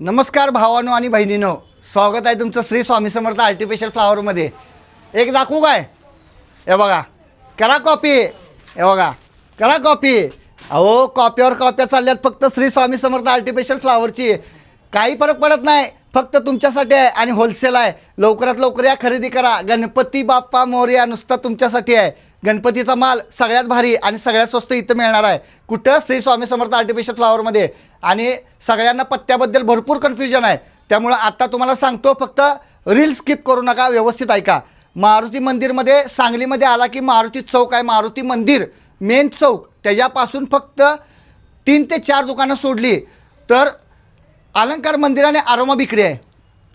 नमस्कार भावांनो आणि बहिणींनो, स्वागत आहे तुमचं श्री स्वामी समर्थ आर्टिफिशियल फ्लावरमध्ये। एक दाखवू काय? हे बघा, करा कॉपी। हे बघा, करा कॉपी। अहो कॉपीवर कॉप्या चालल्यात फक्त श्री स्वामी समर्थ आर्टिफिशियल फ्लावरची। काही फरक पडत नाही, फक्त तुमच्यासाठी आहे आणि होलसेल आहे। लवकरात लवकर या, खरेदी करा। गणपती बाप्पा मोरया नुसता तुमच्यासाठी आहे। गणपतीचा माल सगळ्यात भारी आणि सगळ्यात स्वस्त इथं मिळणार आहे। कुठं? श्री स्वामी समर्थ आर्टिफिशियल फ्लावरमध्ये। आणि सगळ्यांना पत्त्याबद्दल भरपूर कन्फ्युजन आहे, त्यामुळे आता तुम्हाला सांगतो, फक्त रील स्किप करू नका, व्यवस्थित ऐका। मारुती मंदिरमध्ये सांगलीमध्ये आला की मारुती चौक आहे, मारुती मंदिर मेन चौक, त्याच्यापासून फक्त 3 ते 4 दुकानं सोडली तर अलंकार मंदिर आणि आरोमा बिक्री आहे।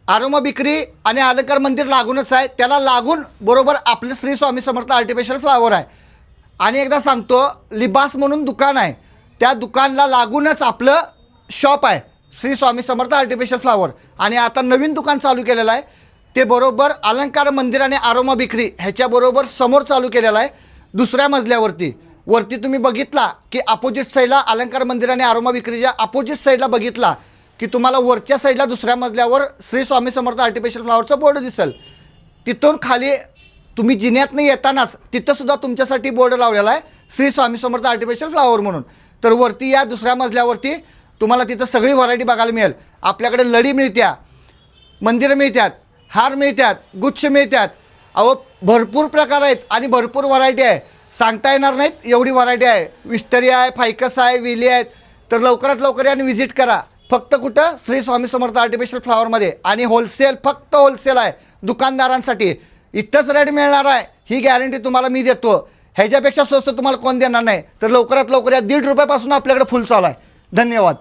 आरोमा बिक्री आणि अलंकार मंदिर लागूनच आहे, त्याला लागून बरोबर आपलं श्री स्वामी समर्थ आर्टिफिशियल फ्लावर आहे। आणि एकदा सांगतो, लिबास म्हणून दुकान आहे, त्या दुकानला लागूनच आपलं शॉप आहे श्री स्वामी समर्थ आर्टिफिशियल फ्लावर। आणि आता नवीन दुकान चालू केलेलं आहे, ते बरोबर अलंकार मंदिर आणि आरोमा बिक्री ह्याच्याबरोबर समोर चालू केलेलं आहे, दुसऱ्या मजल्यावरती। वरती तुम्ही बघितला की अपोजिट साईडला अलंकार मंदिर आणि आरोमा विक्रीच्या अपोजिट साईडला बघितला की तुम्हाला वरच्या साईडला दुसऱ्या मजल्यावर श्री स्वामी समर्थ आर्टिफिशियल फ्लावरचा बोर्ड दिसेल। तिथून खाली तुम्ही जिन्यातनं येतानाच तिथंसुद्धा तुमच्यासाठी बोर्ड लावलेला आहे, श्री स्वामी समर्थ आर्टिफिशियल फ्लावर म्हणून। तर वरती या, दुसऱ्या मजल्यावरती तुम्हाला तिथं सगळी व्हरायटी बघायला मिळेल। आपल्याकडे लडी मिळत्या, मंदिरं मिळतात, हार मिळतात, गुच्छ मिळतात। अहो भरपूर प्रकार आहेत आणि भरपूर व्हरायटी आहे, सांगता येणार नाहीत एवढी व्हरायटी आहे। विस्टरी आहे, फायकस आहे, विली आहेत। तर लवकरात लवकर आणि व्हिजिट करा। फक्त कुठं? श्री स्वामी समर्थ आर्टिफिशियल फ्लावरमध्ये। आणि होलसेल, फक्त होलसेल आहे दुकानदारांसाठी। इथंच रेट मिळणार आहे, ही गॅरंटी तुम्हाला मी देतो। ह्याच्यापेक्षा स्वस्त तुम्हाला कोण देणार नाही। तर लवकरात लवकर या, ₹1.5 रुपयापासून आपल्याकडे फुल चालू आहे। धन्यवाद।